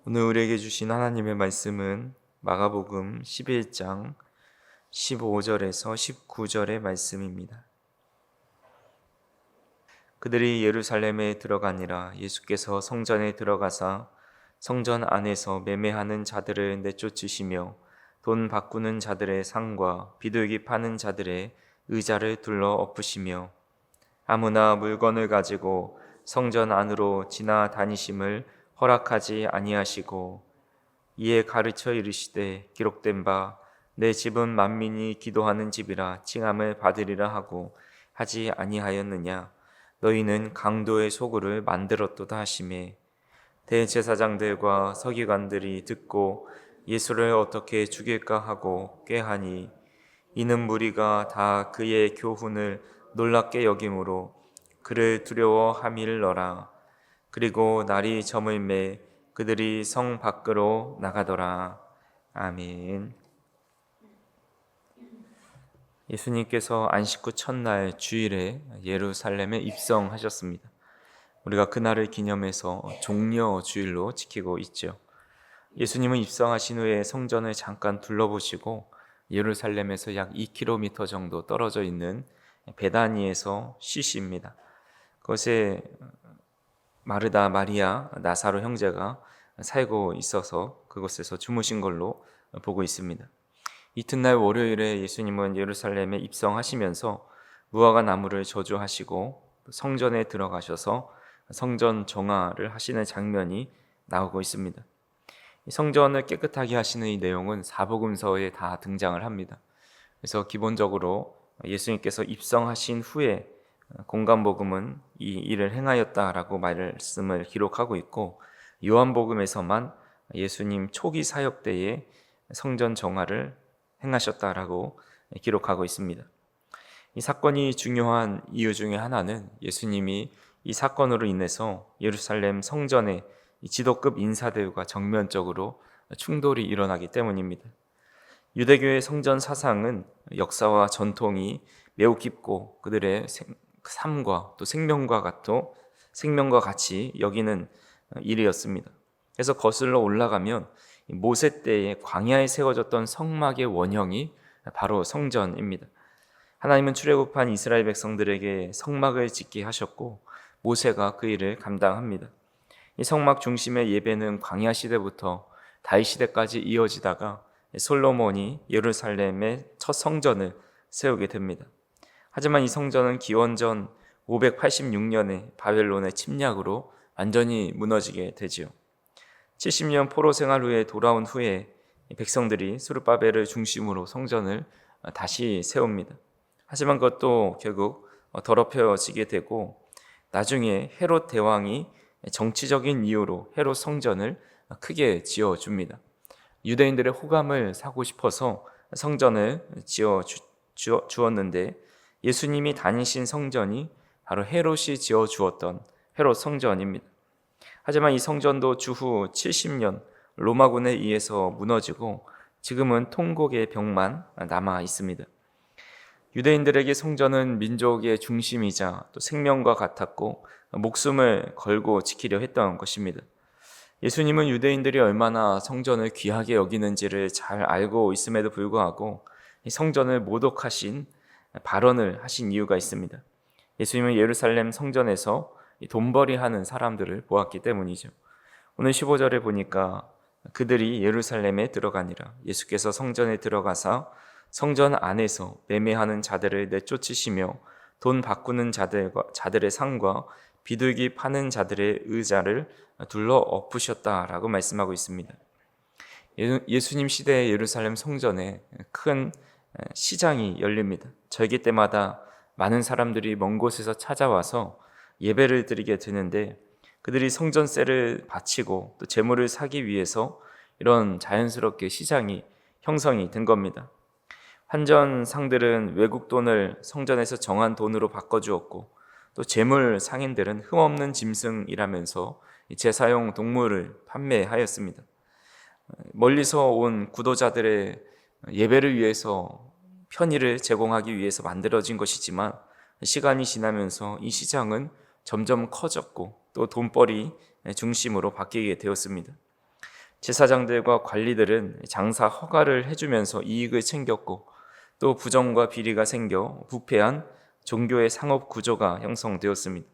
오늘 우리에게 주신 하나님의 말씀은 마가복음 11장 15절에서 19절의 말씀입니다. 그들이 예루살렘에 들어가니라. 예수께서 성전에 들어가사 성전 안에서 매매하는 자들을 내쫓으시며 돈 바꾸는 자들의 상과 비둘기 파는 자들의 의자를 둘러 엎으시며 아무나 물건을 가지고 성전 안으로 지나다니심을 허락하지 아니하시고 이에 가르쳐 이르시되 기록된 바 내 집은 만민이 기도하는 집이라 칭함을 받으리라 하고 하지 아니하였느냐. 너희는 강도의 소굴을 만들었도다 하시매 대제사장들과 서기관들이 듣고 예수를 어떻게 죽일까 하고 꾀하니 이는 무리가 다 그의 교훈을 놀랍게 여김으로 그를 두려워함일러라. 그리고 날이 저물매 그들이 성 밖으로 나가더라. 아멘. 예수님께서 안식 후 첫날 주일에 예루살렘에 입성하셨습니다. 우리가 그날을 기념해서 종려 주일로 지키고 있죠. 예수님은 입성하신 후에 성전을 잠깐 둘러보시고 예루살렘에서 약 2km 정도 떨어져 있는 베다니에서 쉬십니다. 그것에 마르다, 마리아, 나사로 형제가 살고 있어서 그곳에서 주무신 걸로 보고 있습니다. 이튿날 월요일에 예수님은 예루살렘에 입성하시면서 무화과 나무를 저주하시고 성전에 들어가셔서 성전 정화를 하시는 장면이 나오고 있습니다. 성전을 깨끗하게 하시는 이 내용은 사복음서에 다 등장을 합니다. 그래서 기본적으로 예수님께서 입성하신 후에 공간복음은 이 일을 행하였다라고 말씀을 기록하고 있고, 요한복음에서만 예수님 초기 사역 때에 성전 정화를 행하셨다라고 기록하고 있습니다. 이 사건이 중요한 이유 중에 하나는 예수님이 이 사건으로 인해서 예루살렘 성전의 지도급 인사들과 정면적으로 충돌이 일어나기 때문입니다. 유대교의 성전 사상은 역사와 전통이 매우 깊고 그들의 삶과 또 생명과 같이 여기는 일이었습니다. 그래서 거슬러 올라가면 모세 때에 광야에 세워졌던 성막의 원형이 바로 성전입니다. 하나님은 출애굽한 이스라엘 백성들에게 성막을 짓게 하셨고 모세가 그 일을 감당합니다. 이 성막 중심의 예배는 광야 시대부터 다윗 시대까지 이어지다가 솔로몬이 예루살렘의 첫 성전을 세우게 됩니다. 하지만 이 성전은 기원전 586년에 바벨론의 침략으로 완전히 무너지게 되지요. 70년 포로 생활 후에 돌아온 후에 백성들이 스룹바벨을 중심으로 성전을 다시 세웁니다. 하지만 그것도 결국 더럽혀지게 되고 나중에 헤롯 대왕이 정치적인 이유로 헤롯 성전을 크게 지어줍니다. 유대인들의 호감을 사고 싶어서 성전을 지어주었는데 예수님이 다니신 성전이 바로 헤롯이 지어주었던 헤롯 성전입니다. 하지만 이 성전도 주후 70년 로마군에 의해서 무너지고 지금은 통곡의 벽만 남아 있습니다. 유대인들에게 성전은 민족의 중심이자 또 생명과 같았고 목숨을 걸고 지키려 했던 것입니다. 예수님은 유대인들이 얼마나 성전을 귀하게 여기는지를 잘 알고 있음에도 불구하고 이 성전을 모독하신 발언을 하신 이유가 있습니다. 예수님은 예루살렘 성전에서 돈벌이하는 사람들을 보았기 때문이죠. 오늘 15절에 보니까 그들이 예루살렘에 들어가니라. 예수께서 성전에 들어가사 성전 안에서 매매하는 자들을 내쫓으시며 돈 바꾸는 자들의 상과 비둘기 파는 자들의 의자를 둘러 엎으셨다라고 말씀하고 있습니다. 예수님 시대의 예루살렘 성전에 큰 시장이 열립니다. 절기 때마다 많은 사람들이 먼 곳에서 찾아와서 예배를 드리게 되는데 그들이 성전세를 바치고 또 재물을 사기 위해서 이런 자연스럽게 시장이 형성이 된 겁니다. 환전상들은 외국 돈을 성전에서 정한 돈으로 바꿔주었고 또 재물 상인들은 흠없는 짐승이라면서 제사용 동물을 판매하였습니다. 멀리서 온 구도자들의 예배를 위해서 편의를 제공하기 위해서 만들어진 것이지만 시간이 지나면서 이 시장은 점점 커졌고 또 돈벌이 중심으로 바뀌게 되었습니다. 제사장들과 관리들은 장사 허가를 해주면서 이익을 챙겼고 또 부정과 비리가 생겨 부패한 종교의 상업 구조가 형성되었습니다.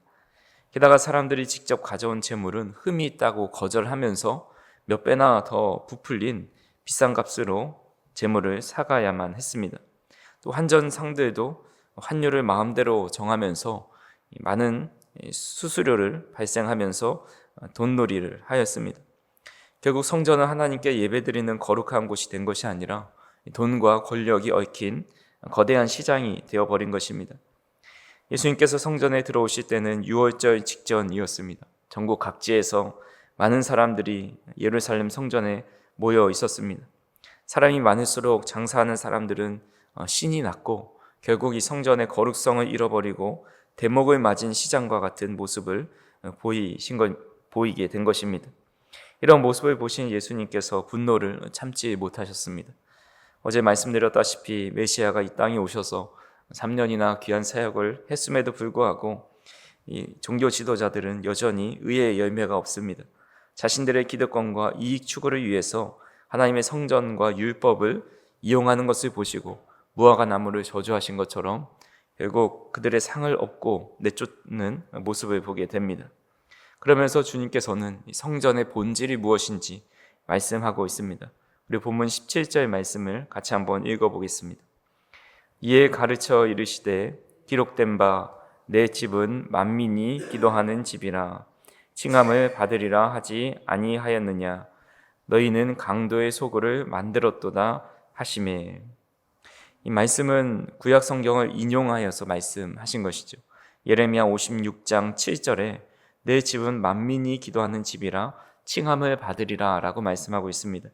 게다가 사람들이 직접 가져온 재물은 흠이 있다고 거절하면서 몇 배나 더 부풀린 비싼 값으로 재물을 사가야만 했습니다. 또 환전 상들도 환율을 마음대로 정하면서 많은 수수료를 발생하면서 돈놀이를 하였습니다. 결국 성전은 하나님께 예배드리는 거룩한 곳이 된 것이 아니라 돈과 권력이 얽힌 거대한 시장이 되어버린 것입니다. 예수님께서 성전에 들어오실 때는 유월절 직전이었습니다. 전국 각지에서 많은 사람들이 예루살렘 성전에 모여 있었습니다. 사람이 많을수록 장사하는 사람들은 신이 났고 결국 이 성전의 거룩성을 잃어버리고 대목을 맞은 시장과 같은 모습을 보이게 된 것입니다. 이런 모습을 보신 예수님께서 분노를 참지 못하셨습니다. 어제 말씀드렸다시피 메시아가 이 땅에 오셔서 3년이나 귀한 사역을 했음에도 불구하고 이 종교 지도자들은 여전히 의의 열매가 없습니다. 자신들의 기득권과 이익 추구를 위해서 하나님의 성전과 율법을 이용하는 것을 보시고 무화과 나무를 저주하신 것처럼 결국 그들의 상을 얻고 내쫓는 모습을 보게 됩니다. 그러면서 주님께서는 성전의 본질이 무엇인지 말씀하고 있습니다. 우리 본문 17절 말씀을 같이 한번 읽어보겠습니다. 이에 가르쳐 이르시되 기록된 바 내 집은 만민이 기도하는 집이라 칭함을 받으리라 하지 아니하였느냐 너희는 강도의 소굴을 만들었도다 하시매. 이 말씀은 구약 성경을 인용하여서 말씀하신 것이죠. 예레미야 56장 7절에 내 집은 만민이 기도하는 집이라 칭함을 받으리라 라고 말씀하고 있습니다.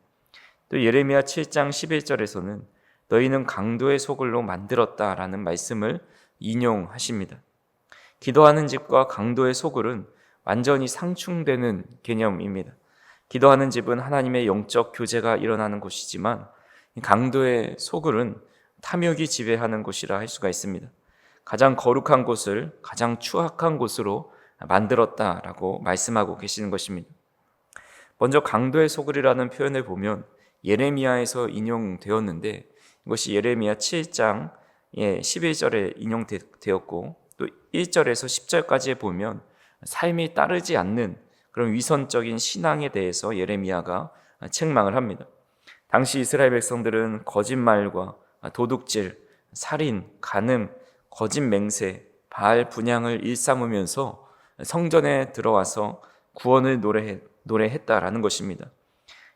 또 예레미야 7장 11절에서는 너희는 강도의 소굴로 만들었다라는 말씀을 인용하십니다. 기도하는 집과 강도의 소굴은 완전히 상충되는 개념입니다. 기도하는 집은 하나님의 영적 교제가 일어나는 곳이지만 강도의 소굴은 탐욕이 지배하는 곳이라 할 수가 있습니다. 가장 거룩한 곳을 가장 추악한 곳으로 만들었다라고 말씀하고 계시는 것입니다. 먼저 강도의 소굴이라는 표현을 보면 예레미야에서 인용되었는데 이것이 예레미야 7장 11절에 인용되었고 또 1절에서 10절까지에 보면 삶이 따르지 않는 그런 위선적인 신앙에 대해서 예레미야가 책망을 합니다. 당시 이스라엘 백성들은 거짓말과 도둑질, 살인, 간음, 거짓 맹세, 바알 분향을 일삼으면서 성전에 들어와서 구원을 노래했다라는 것입니다.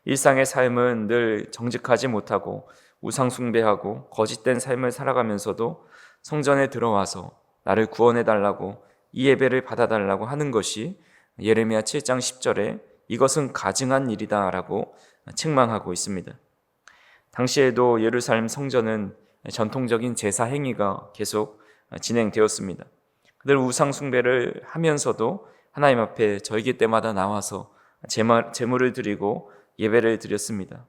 일상의 삶은 늘 정직하지 못하고 우상 숭배하고 거짓된 삶을 살아가면서도 성전에 들어와서 나를 구원해달라고 이 예배를 받아달라고 하는 것이 예레미야 7장 10절에 이것은 가증한 일이다 라고 책망하고 있습니다. 당시에도 예루살렘 성전은 전통적인 제사 행위가 계속 진행되었습니다. 그들 우상 숭배를 하면서도 하나님 앞에 절기 때마다 나와서 제물을 드리고 예배를 드렸습니다.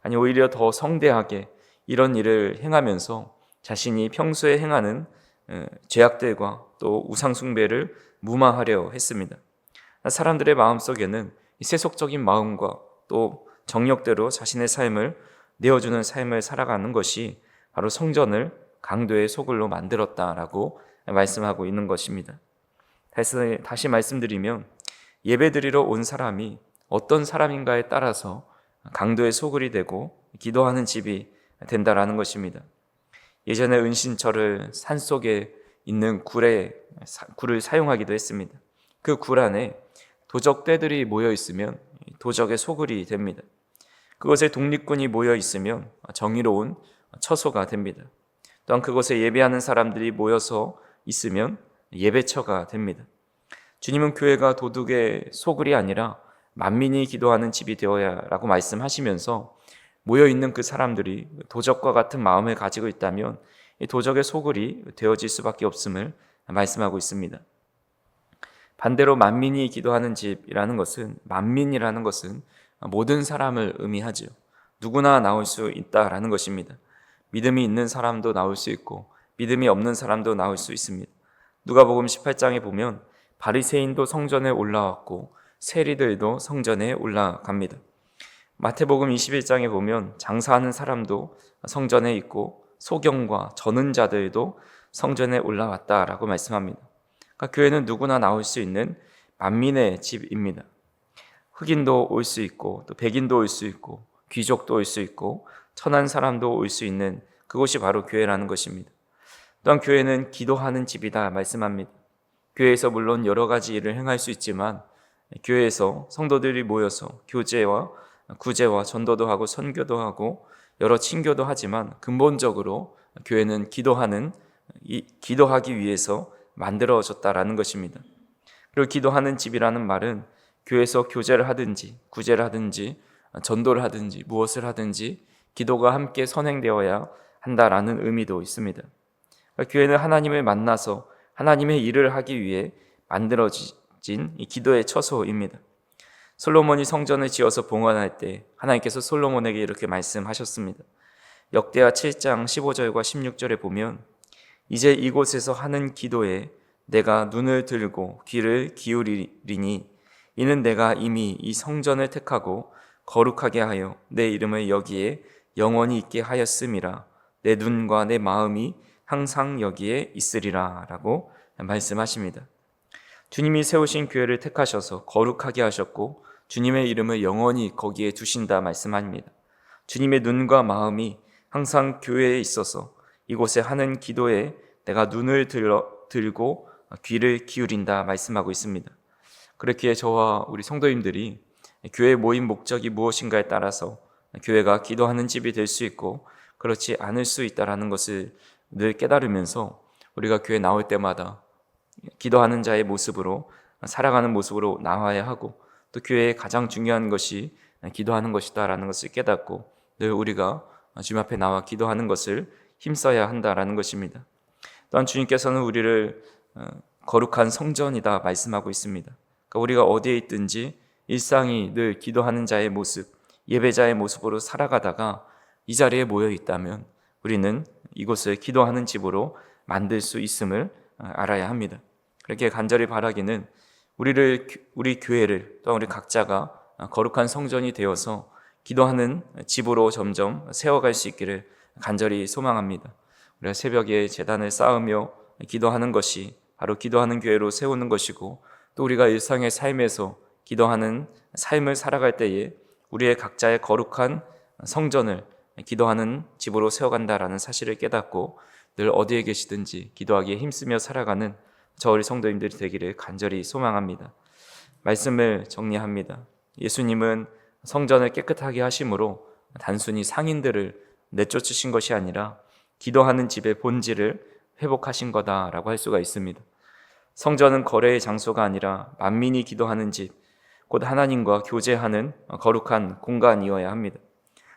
아니 오히려 더 성대하게 이런 일을 행하면서 자신이 평소에 행하는 죄악들과 또 우상 숭배를 무마하려 했습니다. 사람들의 마음속에는 세속적인 마음과 또 정욕대로 자신의 삶을 내어주는 삶을 살아가는 것이 바로 성전을 강도의 소굴로 만들었다라고 말씀하고 있는 것입니다. 다시 말씀드리면 예배드리러 온 사람이 어떤 사람인가에 따라서 강도의 소굴이 되고 기도하는 집이 된다라는 것입니다. 예전에 은신처를 산속에 있는 굴을 사용하기도 했습니다. 그 굴 안에 도적떼들이 모여 있으면 도적의 소굴이 됩니다. 그곳에 독립군이 모여 있으면 정의로운 처소가 됩니다. 또한 그곳에 예배하는 사람들이 모여서 있으면 예배처가 됩니다. 주님은 교회가 도둑의 소굴이 아니라 만민이 기도하는 집이 되어야라고 말씀하시면서 모여있는 그 사람들이 도적과 같은 마음을 가지고 있다면 도적의 소굴이 되어질 수밖에 없음을 말씀하고 있습니다. 반대로 만민이 기도하는 집이라는 것은 만민이라는 것은 모든 사람을 의미하죠. 누구나 나올 수 있다라는 것입니다. 믿음이 있는 사람도 나올 수 있고 믿음이 없는 사람도 나올 수 있습니다. 누가복음 18장에 보면 바리새인도 성전에 올라왔고 세리들도 성전에 올라갑니다. 마태복음 21장에 보면 장사하는 사람도 성전에 있고 소경과 저는 자들도 성전에 올라왔다라고 말씀합니다. 그러니까 교회는 누구나 나올 수 있는 만민의 집입니다. 흑인도 올 수 있고 또 백인도 올 수 있고 귀족도 올 수 있고 천한 사람도 올 수 있는 그곳이 바로 교회라는 것입니다. 또한 교회는 기도하는 집이다 말씀합니다. 교회에서 물론 여러 가지 일을 행할 수 있지만 교회에서 성도들이 모여서 교제와 구제와 전도도 하고 선교도 하고 여러 친교도 하지만 근본적으로 교회는 기도하기 위해서 만들어졌다라는 것입니다. 그리고 기도하는 집이라는 말은 교회에서 교제를 하든지 구제를 하든지 전도를 하든지 무엇을 하든지 기도가 함께 선행되어야 한다라는 의미도 있습니다. 그러니까 교회는 하나님을 만나서 하나님의 일을 하기 위해 만들어진 이 기도의 처소입니다. 솔로몬이 성전을 지어서 봉헌할 때 하나님께서 솔로몬에게 이렇게 말씀하셨습니다. 역대하 7장 15절과 16절에 보면 이제 이곳에서 하는 기도에 내가 눈을 들고 귀를 기울이리니 이는 내가 이미 이 성전을 택하고 거룩하게 하여 내 이름을 여기에 영원히 있게 하였음이라. 내 눈과 내 마음이 항상 여기에 있으리라 라고 말씀하십니다. 주님이 세우신 교회를 택하셔서 거룩하게 하셨고 주님의 이름을 영원히 거기에 두신다 말씀합니다. 주님의 눈과 마음이 항상 교회에 있어서 이곳에 하는 기도에 내가 눈을 들고 귀를 기울인다 말씀하고 있습니다. 그렇기에 저와 우리 성도님들이 교회 모임 목적이 무엇인가에 따라서 교회가 기도하는 집이 될 수 있고 그렇지 않을 수 있다는 것을 늘 깨달으면서 우리가 교회 나올 때마다 기도하는 자의 모습으로 살아가는 모습으로 나와야 하고 또 교회의 가장 중요한 것이 기도하는 것이다라는 것을 깨닫고 늘 우리가 주님 앞에 나와 기도하는 것을 힘써야 한다라는 것입니다. 또한 주님께서는 우리를 거룩한 성전이다 말씀하고 있습니다. 그러니까 우리가 어디에 있든지 일상이 늘 기도하는 자의 모습, 예배자의 모습으로 살아가다가 이 자리에 모여 있다면 우리는 이곳을 기도하는 집으로 만들 수 있음을 알아야 합니다. 그렇게 간절히 바라기는 우리 교회를 또한 우리 각자가 거룩한 성전이 되어서 기도하는 집으로 점점 세워갈 수 있기를 간절히 소망합니다. 우리가 새벽에 제단을 쌓으며 기도하는 것이 바로 기도하는 교회로 세우는 것이고 또 우리가 일상의 삶에서 기도하는 삶을 살아갈 때에 우리의 각자의 거룩한 성전을 기도하는 집으로 세워간다라는 사실을 깨닫고 늘 어디에 계시든지 기도하기에 힘쓰며 살아가는 저 우리 성도님들이 되기를 간절히 소망합니다. 말씀을 정리합니다. 예수님은 성전을 깨끗하게 하심으로 단순히 상인들을 내쫓으신 것이 아니라 기도하는 집의 본질을 회복하신 거다라고 할 수가 있습니다. 성전은 거래의 장소가 아니라 만민이 기도하는 집, 곧 하나님과 교제하는 거룩한 공간이어야 합니다.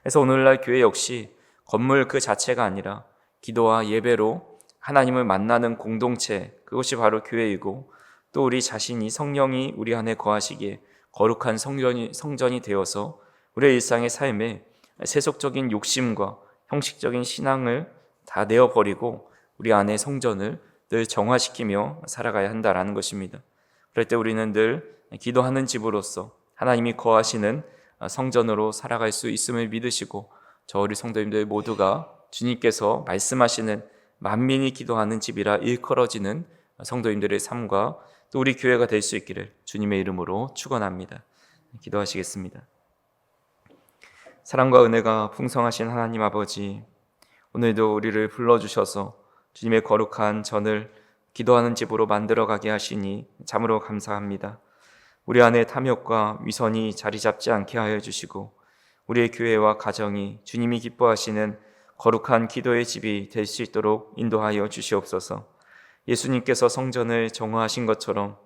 그래서 오늘날 교회 역시 건물 그 자체가 아니라 기도와 예배로 하나님을 만나는 공동체, 그것이 바로 교회이고 또 우리 자신이 성령이 우리 안에 거하시기에 거룩한 성전이 되어서 우리의 일상의 삶에 세속적인 욕심과 형식적인 신앙을 다 내어버리고 우리 안에 성전을 늘 정화시키며 살아가야 한다라는 것입니다. 그럴 때 우리는 늘 기도하는 집으로서 하나님이 거하시는 성전으로 살아갈 수 있음을 믿으시고 저 우리 성도님들 모두가 주님께서 말씀하시는 만민이 기도하는 집이라 일컬어지는 성도님들의 삶과 또 우리 교회가 될 수 있기를 주님의 이름으로 축원합니다. 기도하시겠습니다. 사랑과 은혜가 풍성하신 하나님 아버지, 오늘도 우리를 불러주셔서 주님의 거룩한 전을 기도하는 집으로 만들어가게 하시니 참으로 감사합니다. 우리 안에 탐욕과 위선이 자리 잡지 않게 하여 주시고 우리의 교회와 가정이 주님이 기뻐하시는 거룩한 기도의 집이 될 수 있도록 인도하여 주시옵소서. 예수님께서 성전을 정화하신 것처럼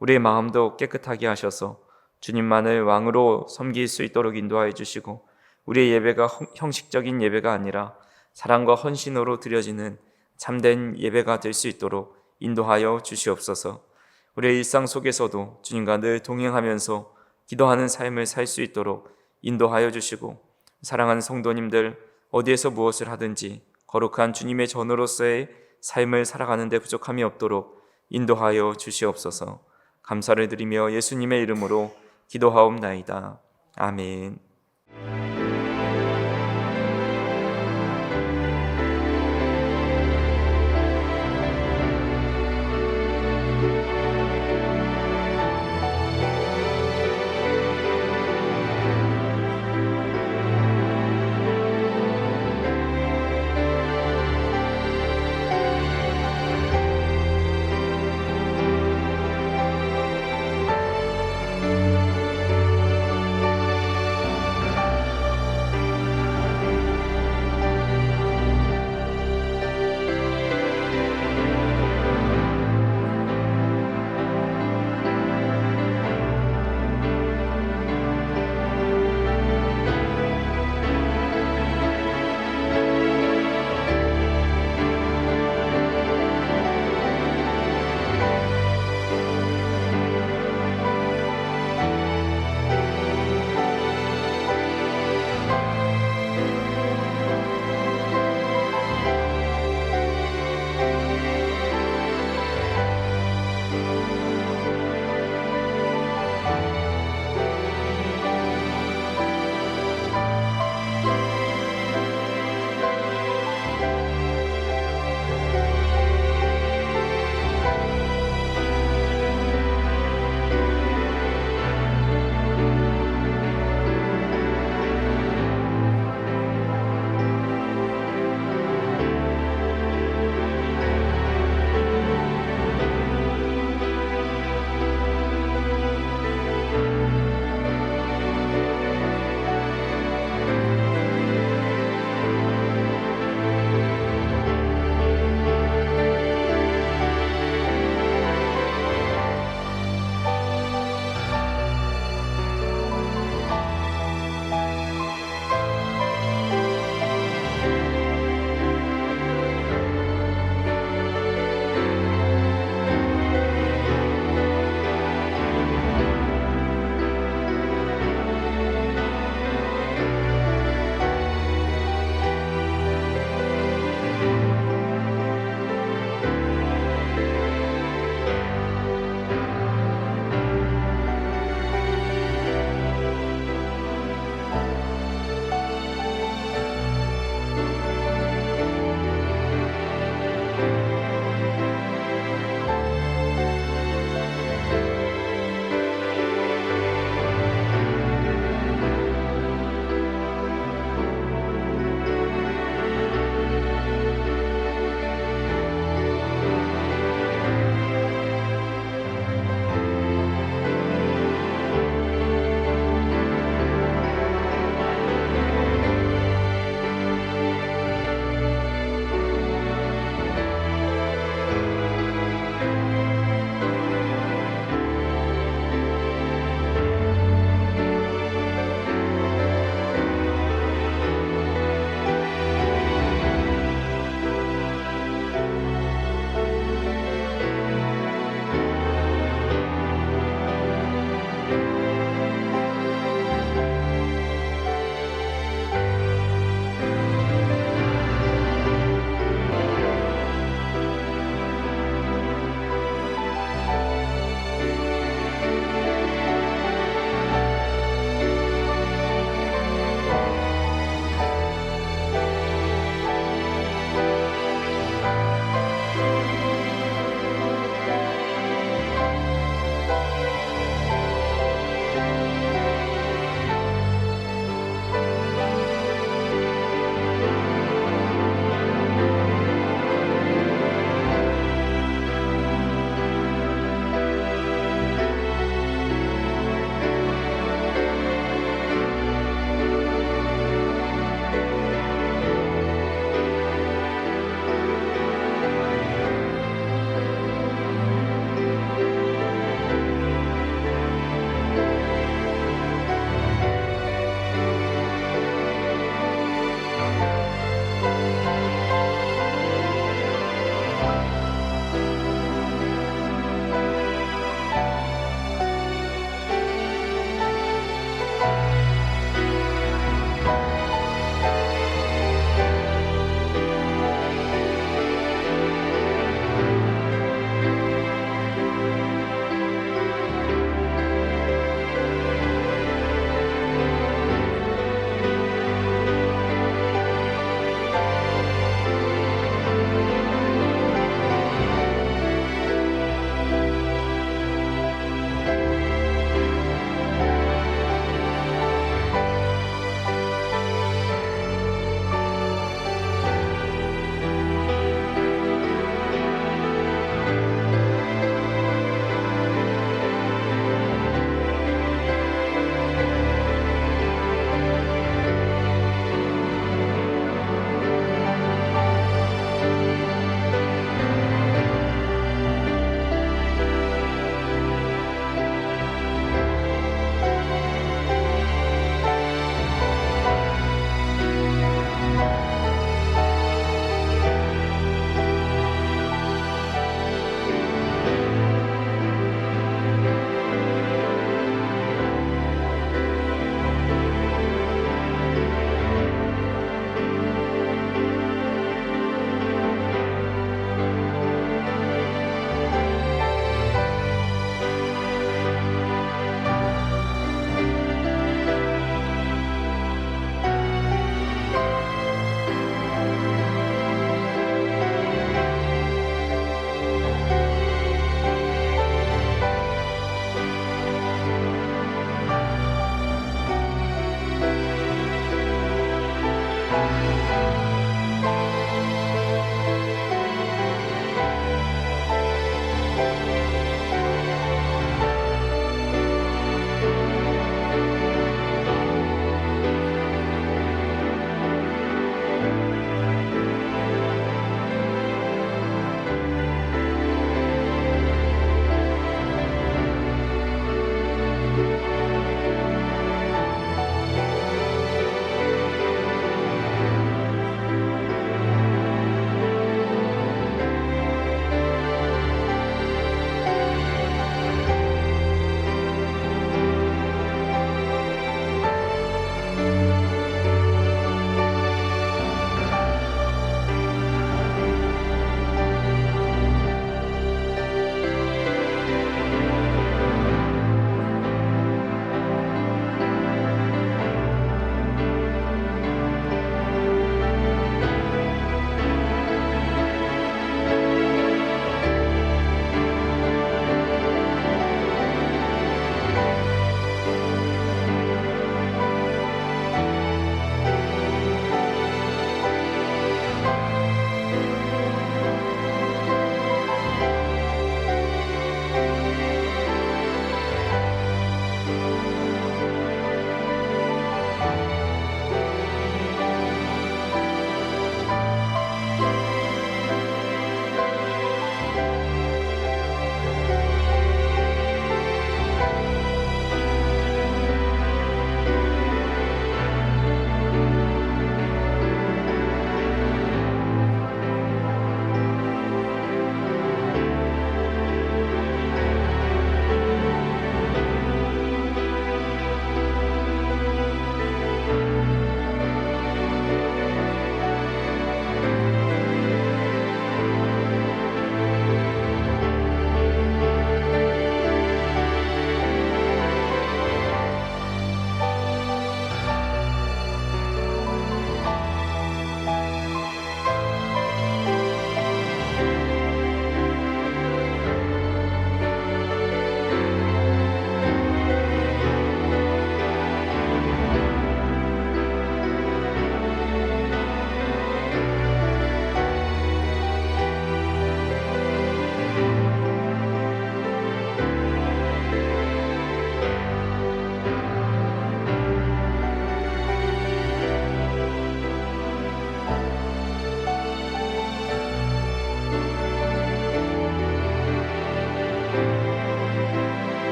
우리의 마음도 깨끗하게 하셔서 주님만을 왕으로 섬길 수 있도록 인도하여 주시고 우리의 예배가 형식적인 예배가 아니라 사랑과 헌신으로 드려지는 참된 예배가 될 수 있도록 인도하여 주시옵소서. 우리의 일상 속에서도 주님과 늘 동행하면서 기도하는 삶을 살 수 있도록 인도하여 주시고 사랑하는 성도님들 어디에서 무엇을 하든지 거룩한 주님의 전으로서의 삶을 살아가는 데 부족함이 없도록 인도하여 주시옵소서. 감사를 드리며 예수님의 이름으로 기도하옵나이다. 아멘.